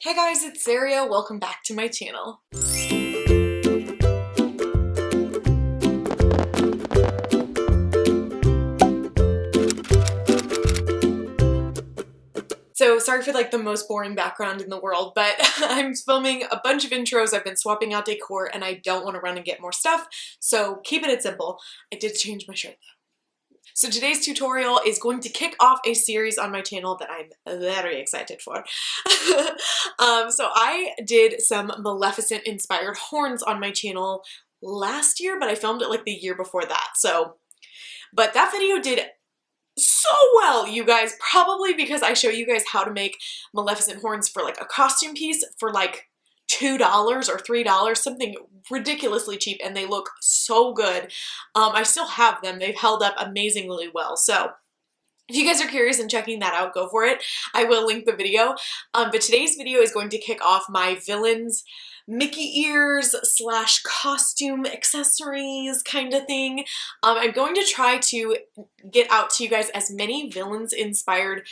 Hey guys, it's Zaria. Welcome back to my channel. So sorry for like the most boring background in the world, but I'm filming a bunch of intros. I've been swapping out decor and I don't want to run and get more stuff, so keeping it simple. I did change my shirt though. So today's tutorial is going to kick off a series on my channel that I'm very excited for. So I did some Maleficent inspired horns on my channel last year, but I filmed it like the year before that. But that video did so well, you guys, probably because I show you guys how to make Maleficent horns for like a costume piece for like $2 or $3, something ridiculously cheap, and they look so good. I still have them. They've held up amazingly well. So if you guys are curious and checking that out, go for it. I will link the video. But today's video is going to kick off my villains Mickey ears / costume accessories kind of thing. I'm going to try to get out to you guys as many villains inspired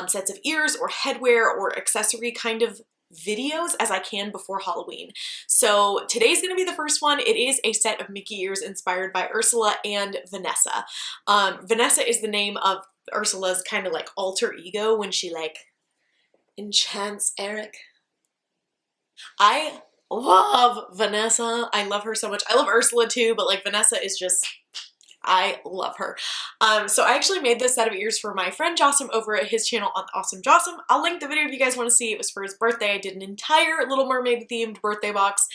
sets of ears or headwear or accessory kind of videos as I can before Halloween. So today's gonna be the first one. It is a set of Mickey ears inspired by Ursula and Vanessa. Vanessa is the name of Ursula's kind of like alter ego when she like enchants Eric. I love Vanessa. I love her so much. I love Ursula too, but like Vanessa is just, I love her. So I actually made this set of ears for my friend Jossam over at his channel on Awesome Jossam. I'll link the video if you guys want to see. It was for his birthday. I did an entire Little Mermaid themed birthday box.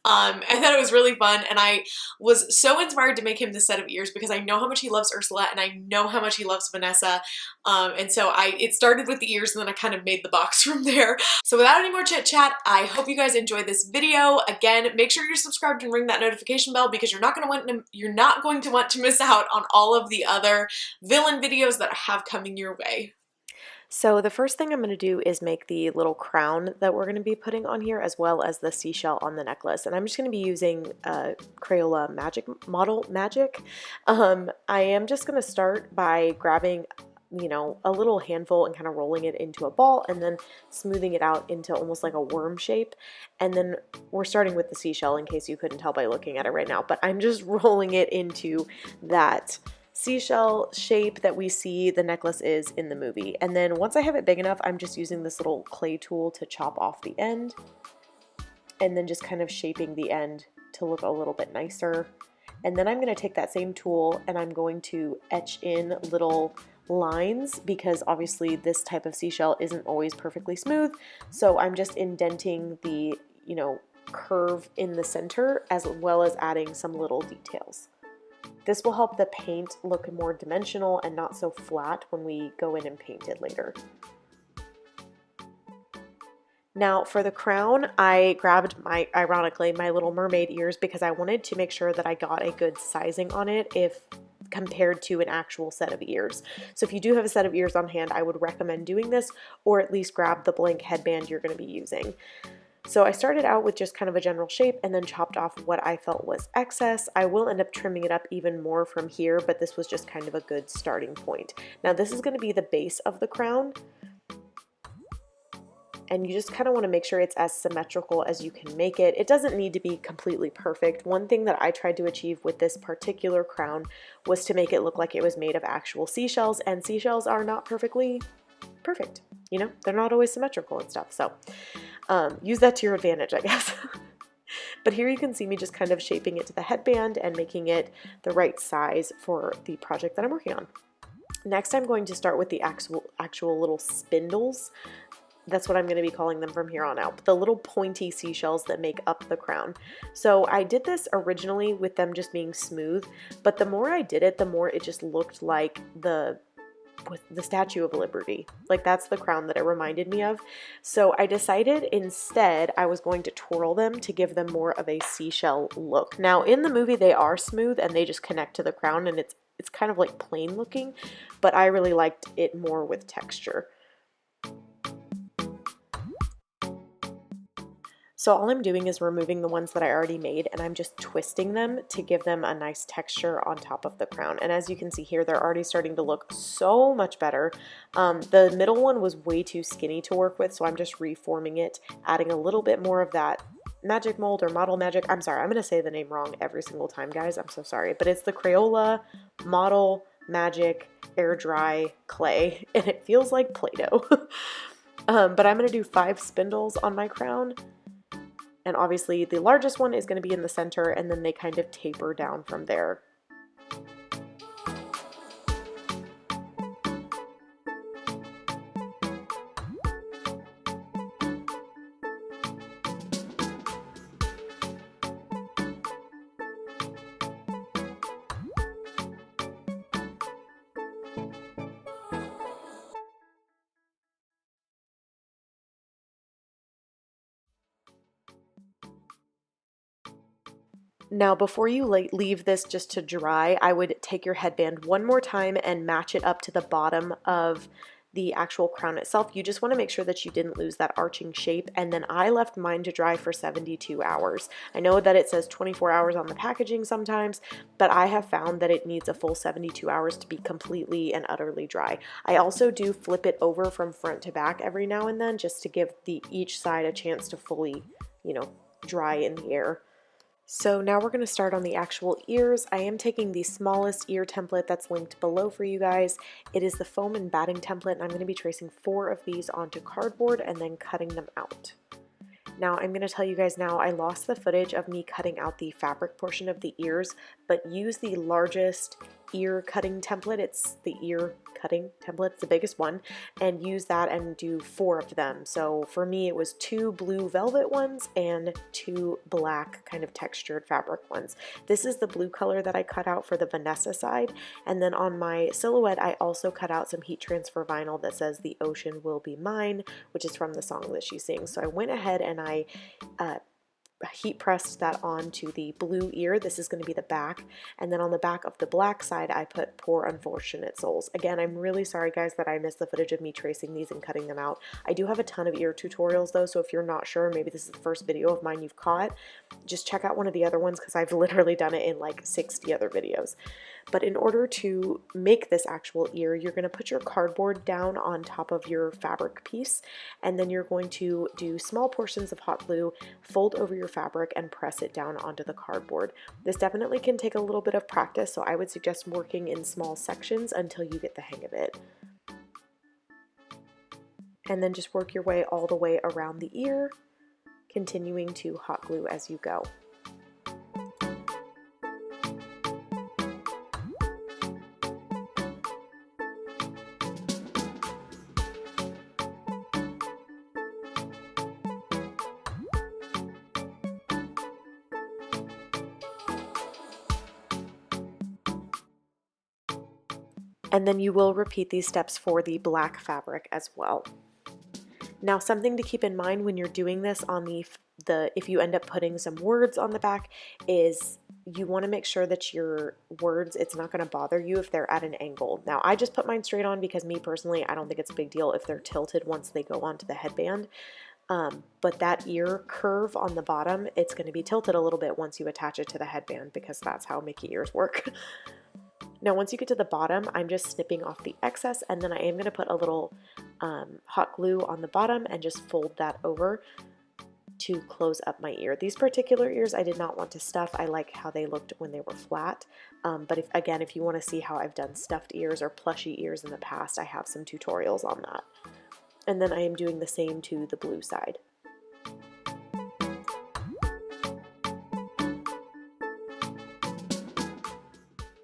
I thought it was really fun, and I was so inspired to make him this set of ears because I know how much he loves Ursula and I know how much he loves Vanessa. And so it started with the ears and then I kind of made the box from there. So without any more chit chat, I hope you guys enjoyed this video. Again, make sure you're subscribed and ring that notification bell because you're not going to want to miss out on all of the other villain videos that I have coming your way. So the first thing I'm going to do is make the little crown that we're going to be putting on here, as well as the seashell on the necklace. And I'm just going to be using Crayola Model Magic. I am just going to start by grabbing, you know, a little handful and kind of rolling it into a ball and then smoothing it out into almost like a worm shape. And then we're starting with the seashell in case you couldn't tell by looking at it right now, but I'm just rolling it into that seashell shape that we see the necklace is in the movie. And then once I have it big enough, I'm just using this little clay tool to chop off the end and then just kind of shaping the end to look a little bit nicer. And then I'm going to take that same tool and I'm going to etch in little lines because obviously this type of seashell isn't always perfectly smooth. So I'm just indenting the, you know, curve in the center as well as adding some little details. This will help the paint look more dimensional and not so flat when we go in and paint it later. Now for the crown, I grabbed ironically, my Little Mermaid ears because I wanted to make sure that I got a good sizing on it if compared to an actual set of ears. So if you do have a set of ears on hand, I would recommend doing this, or at least grab the blank headband you're going to be using. So I started out with just kind of a general shape and then chopped off what I felt was excess. I will end up trimming it up even more from here, but this was just kind of a good starting point. Now this is going to be the base of the crown, and you just kind of want to make sure it's as symmetrical as you can make it. It doesn't need to be completely perfect. One thing that I tried to achieve with this particular crown was to make it look like it was made of actual seashells, and seashells are not perfectly perfect. You know, they're not always symmetrical and stuff. So use that to your advantage, I guess. But here you can see me just kind of shaping it to the headband and making it the right size for the project that I'm working on. Next, I'm going to start with the actual little spindles. That's what I'm going to be calling them from here on out. The little pointy seashells that make up the crown. So I did this originally with them just being smooth, but the more I did it, the more it just looked like the Statue of Liberty. Like that's the crown that it reminded me of. So I decided instead I was going to twirl them to give them more of a seashell look. Now in the movie they are smooth and they just connect to the crown and it's kind of like plain looking, but I really liked it more with texture. So all I'm doing is removing the ones that I already made, and I'm just twisting them to give them a nice texture on top of the crown. And as you can see here, they're already starting to look so much better. The middle one was way too skinny to work with, so I'm just reforming it, adding a little bit more of that magic mold or model magic. I'm sorry, I'm going to say the name wrong every single time, guys. I'm so sorry. But it's the Crayola Model Magic Air Dry Clay, and it feels like Play-Doh. But I'm going to do 5 spindles on my crown. And obviously the largest one is going to be in the center, and then they kind of taper down from there. Now, before you leave this just to dry, I would take your headband one more time and match it up to the bottom of the actual crown itself. You just want to make sure that you didn't lose that arching shape. And then I left mine to dry for 72 hours. I know that it says 24 hours on the packaging sometimes, but I have found that it needs a full 72 hours to be completely and utterly dry. I also do flip it over from front to back every now and then just to give each side a chance to fully, dry in the air. So now we're going to start on the actual ears. I am taking the smallest ear template that's linked below for you guys. It is the foam and batting template, and I'm going to be tracing 4 of these onto cardboard and then cutting them out. Now I'm going to tell you guys now, I lost the footage of me cutting out the fabric portion of the ears, but use the largest ear cutting template. It's the ear cutting template, it's the biggest one, and use that and do 4 of them. So for me it was 2 blue velvet ones and 2 black kind of textured fabric ones. This is the blue color that I cut out for the Vanessa side, and then on my silhouette I also cut out some heat transfer vinyl that says "The Ocean Will Be Mine," which is from the song that she sings. So I went ahead and I heat pressed that onto the blue ear. This is going to be the back, and then on the back of the black side I put "Poor Unfortunate Souls." Again, I'm really sorry guys that I missed the footage of me tracing these and cutting them out. I do have a ton of ear tutorials though, so if you're not sure, maybe this is the first video of mine you've caught, just check out one of the other ones because I've literally done it in like 60 other videos. But in order to make this actual ear, you're going to put your cardboard down on top of your fabric piece, and then you're going to do small portions of hot glue, fold over your fabric, and press it down onto the cardboard. This definitely can take a little bit of practice, so I would suggest working in small sections until you get the hang of it. And then just work your way all the way around the ear, continuing to hot glue as you go. And then you will repeat these steps for the black fabric as well. Now, something to keep in mind when you're doing this on if you end up putting some words on the back, is you want to make sure that your words, it's not going to bother you if they're at an angle. Now, I just put mine straight on because me personally, I don't think it's a big deal if they're tilted once they go onto the headband. But that ear curve on the bottom, it's going to be tilted a little bit once you attach it to the headband because that's how Mickey ears work. Now, once you get to the bottom, I'm just snipping off the excess, and then I am going to put a little hot glue on the bottom and just fold that over to close up my ear. These particular ears I did not want to stuff. I like how they looked when they were flat. But if you want to see how I've done stuffed ears or plushy ears in the past, I have some tutorials on that. And then I am doing the same to the blue side.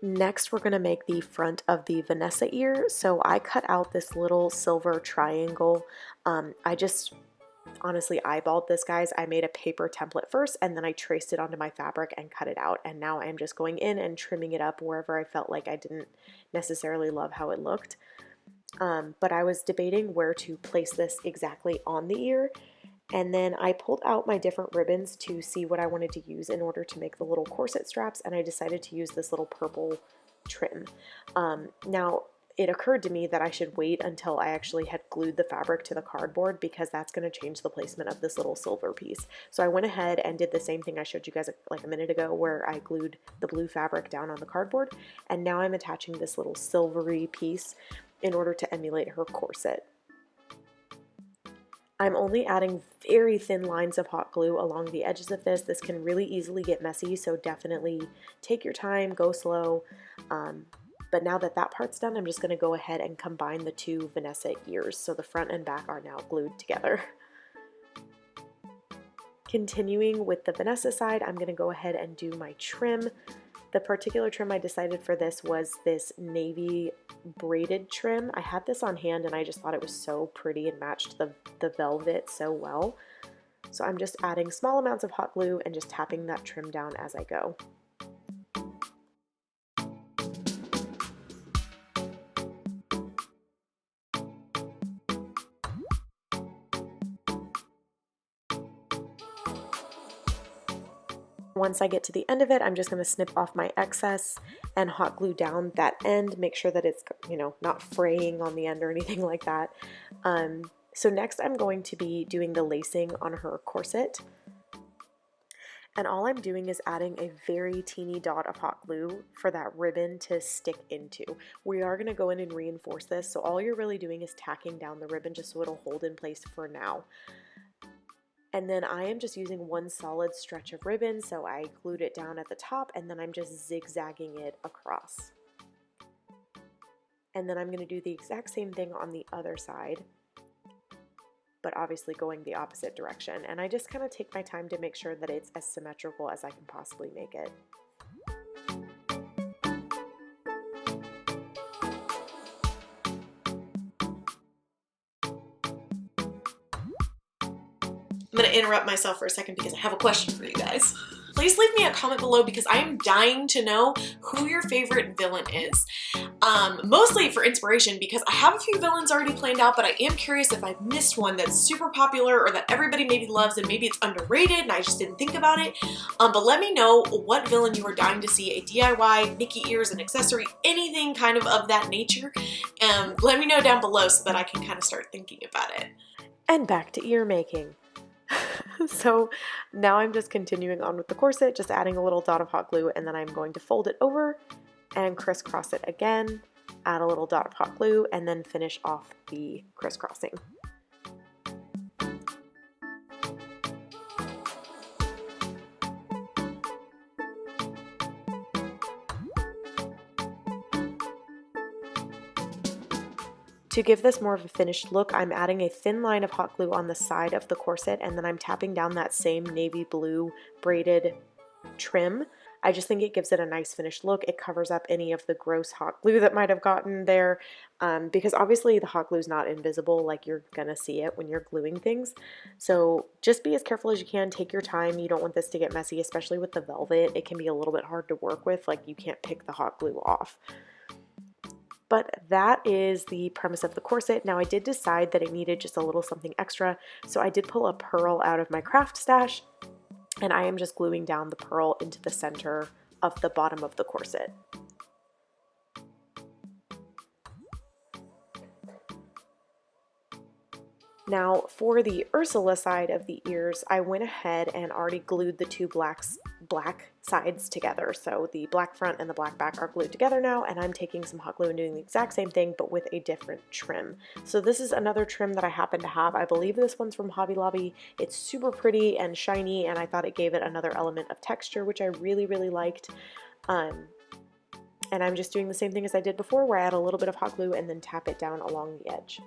Next, we're going to make the front of the Vanessa ear. So I cut out this little silver triangle. I just honestly eyeballed this, guys. I made a paper template first, and then I traced it onto my fabric and cut it out. And now I'm just going in and trimming it up wherever I felt like I didn't necessarily love how it looked. But I was debating where to place this exactly on the ear. And then I pulled out my different ribbons to see what I wanted to use in order to make the little corset straps, and I decided to use this little purple trim. Now, it occurred to me that I should wait until I actually had glued the fabric to the cardboard, because that's going to change the placement of this little silver piece. So I went ahead and did the same thing I showed you guys like a minute ago, where I glued the blue fabric down on the cardboard, and now I'm attaching this little silvery piece in order to emulate her corset. I'm only adding very thin lines of hot glue along the edges of this. This can really easily get messy, so definitely take your time, go slow. But now that that part's done, I'm just going to go ahead and combine the two Vanessa ears. So the front and back are now glued together. Continuing with the Vanessa side, I'm going to go ahead and do my trim. The particular trim I decided for this was this navy braided trim. I had this on hand and I just thought it was so pretty and matched the velvet so well. So I'm just adding small amounts of hot glue and just tapping that trim down as I go. Once I get to the end of it, I'm just going to snip off my excess and hot glue down that end, make sure that it's, you know, not fraying on the end or anything like that. So next I'm going to be doing the lacing on her corset. And all I'm doing is adding a very teeny dot of hot glue for that ribbon to stick into. We are going to go in and reinforce this, so all you're really doing is tacking down the ribbon just so it'll hold in place for now. And then I am just using one solid stretch of ribbon, so I glued it down at the top and then I'm just zigzagging it across. And then I'm going to do the exact same thing on the other side, but obviously going the opposite direction. And I just kind of take my time to make sure that it's as symmetrical as I can possibly make it. I'm going to interrupt myself for a second because I have a question for you guys. Please leave me a comment below because I am dying to know who your favorite villain is. Mostly for inspiration because I have a few villains already planned out, but I am curious if I've missed one that's super popular or that everybody maybe loves and maybe it's underrated and I just didn't think about it. But let me know what villain you are dying to see, a DIY, Mickey ears, an accessory, anything kind of that nature. Let me know down below so that I can kind of start thinking about it. And back to ear making. So now I'm just continuing on with the corset, just adding a little dot of hot glue, and then I'm going to fold it over and crisscross it again, add a little dot of hot glue, and then finish off the crisscrossing. To give this more of a finished look, I'm adding a thin line of hot glue on the side of the corset, and then I'm tapping down that same navy blue braided trim. I just think it gives it a nice finished look. It covers up any of the gross hot glue that might have gotten there, because obviously the hot glue is not invisible, like you're gonna see it when you're gluing things. So just be as careful as you can, take your time. You don't want this to get messy, especially with the velvet. It can be a little bit hard to work with, like you can't pick the hot glue off. But that is the premise of the corset. Now I did decide that it needed just a little something extra, so I did pull a pearl out of my craft stash, and I am just gluing down the pearl into the center of the bottom of the corset. Now for the Ursula side of the ears, I went ahead and already glued the two black sides together. So the black front and the black back are glued together now, and I'm taking some hot glue and doing the exact same thing but with a different trim. So this is another trim that I happen to have. I believe this one's from Hobby Lobby. It's super pretty and shiny, and I thought it gave it another element of texture, which I really, really liked. And I'm just doing the same thing as I did before, where I add a little bit of hot glue and then tap it down along the edge.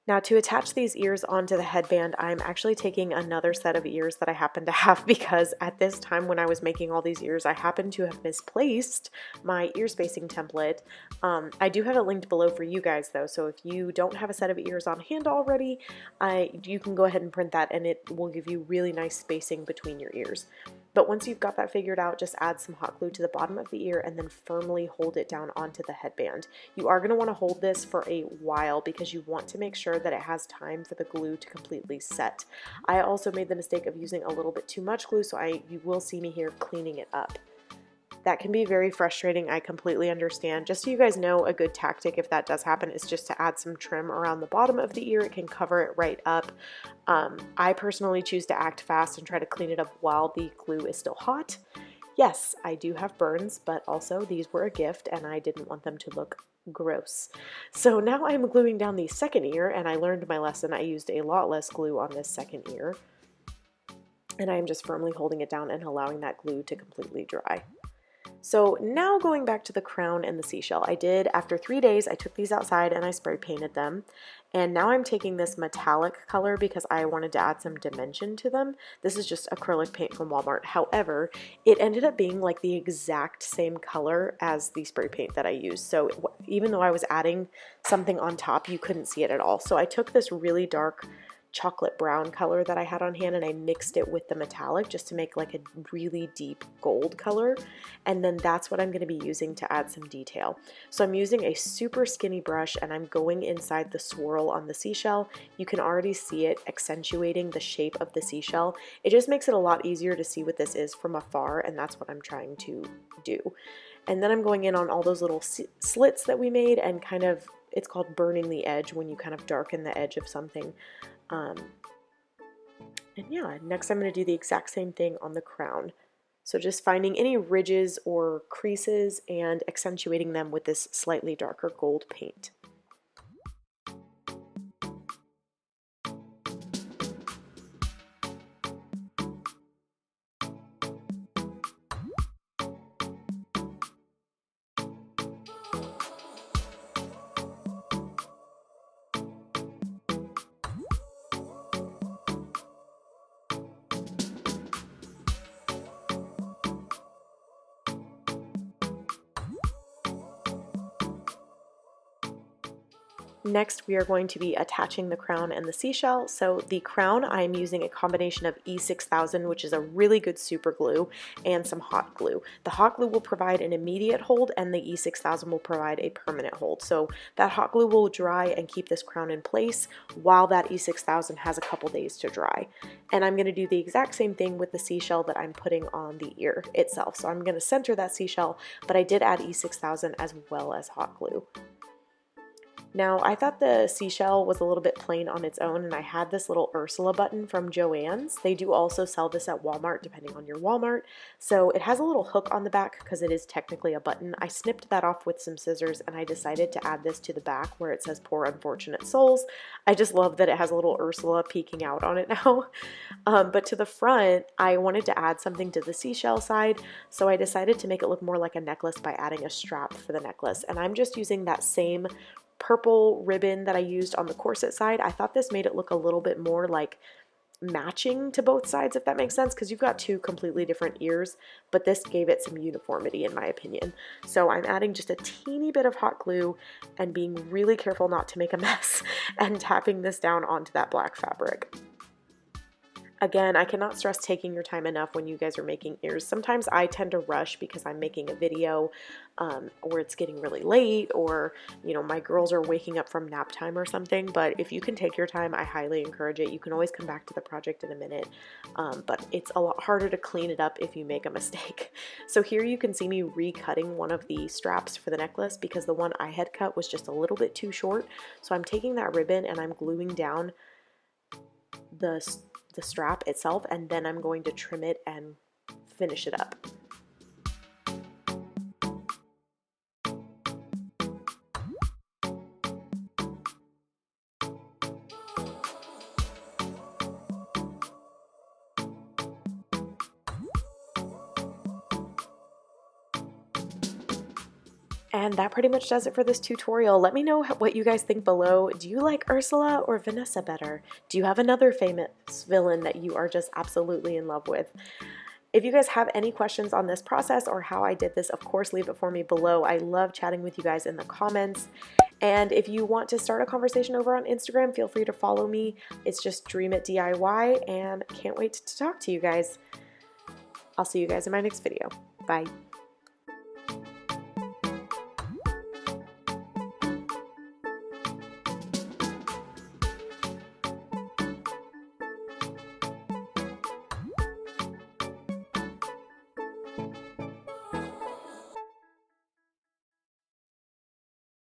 Now to attach these ears onto the headband, I'm actually taking another set of ears that I happen to have because at this time when I was making all these ears, I happened to have misplaced my ear spacing template. I do have it linked below for you guys though, so if you don't have a set of ears on hand already, you can go ahead and print that and it will give you really nice spacing between your ears. But once you've got that figured out, just add some hot glue to the bottom of the ear and then firmly hold it down onto the headband. You are going to want to hold this for a while because you want to make sure that it has time for the glue to completely set. I also made the mistake of using a little bit too much glue, so you will see me here cleaning it up. That can be very frustrating, I completely understand. Just so you guys know, a good tactic if that does happen is just to add some trim around the bottom of the ear. It can cover it right up. I personally choose to act fast and try to clean it up while the glue is still hot. Yes, I do have burns, but also these were a gift and I didn't want them to look gross. So now I'm gluing down the second ear, and I learned my lesson. I used a lot less glue on this second ear, and I am just firmly holding it down and allowing that glue to completely dry. So now going back to the crown and the seashell, after 3 days, I took these outside and I spray painted them. And now I'm taking this metallic color because I wanted to add some dimension to them. This is just acrylic paint from Walmart. However, it ended up being like the exact same color as the spray paint that I used. So even though I was adding something on top, you couldn't see it at all. So I took this really dark chocolate brown color that I had on hand and I mixed it with the metallic just to make like a really deep gold color, and then that's what I'm going to be using to add some detail. So I'm using a super skinny brush and I'm going inside the swirl on the seashell. You can already see it accentuating the shape of the seashell. It just makes it a lot easier to see what this is from afar, and that's what I'm trying to do. And then I'm going in on all those little slits that we made and kind of, it's called burning the edge when you kind of darken the edge of something. And yeah, next I'm going to do the exact same thing on the crown. So just finding any ridges or creases and accentuating them with this slightly darker gold paint. Next, we are going to be attaching the crown and the seashell. So the crown, I'm using a combination of E6000, which is a really good super glue, and some hot glue. The hot glue will provide an immediate hold and the E6000 will provide a permanent hold. So that hot glue will dry and keep this crown in place while that E6000 has a couple days to dry. And I'm going to do the exact same thing with the seashell that I'm putting on the ear itself. So I'm going to center that seashell, but I did add E6000 as well as hot glue. Now, I thought the seashell was a little bit plain on its own, and I had this little Ursula button from Joann's. They do also sell this at Walmart, depending on your Walmart. So it has a little hook on the back because it is technically a button. I snipped that off with some scissors, and I decided to add this to the back where it says "Poor Unfortunate Souls." I just love that it has a little Ursula peeking out on it now. But to the front, I wanted to add something to the seashell side, so I decided to make it look more like a necklace by adding a strap for the necklace. And I'm just using that same purple ribbon that I used on the corset side. I thought this made it look a little bit more like matching to both sides, if that makes sense, because you've got two completely different ears, but this gave it some uniformity in my opinion. So I'm adding just a teeny bit of hot glue and being really careful not to make a mess and tapping this down onto that black fabric. Again, I cannot stress taking your time enough when you guys are making ears. Sometimes I tend to rush because I'm making a video or it's getting really late, or my girls are waking up from nap time or something. But if you can take your time, I highly encourage it. You can always come back to the project in a minute, but it's a lot harder to clean it up if you make a mistake. So here you can see me recutting one of the straps for the necklace because the one I had cut was just a little bit too short. So I'm taking that ribbon and I'm gluing down the strap itself, and then I'm going to trim it and finish it up. And that pretty much does it for this tutorial. Let me know what you guys think below. Do you like Ursula or Vanessa better? Do you have another famous villain that you are just absolutely in love with? If you guys have any questions on this process or how I did this, of course, leave it for me below. I love chatting with you guys in the comments. And if you want to start a conversation over on Instagram, feel free to follow me. It's just Dream It DIY, and can't wait to talk to you guys. I'll see you guys in my next video. Bye.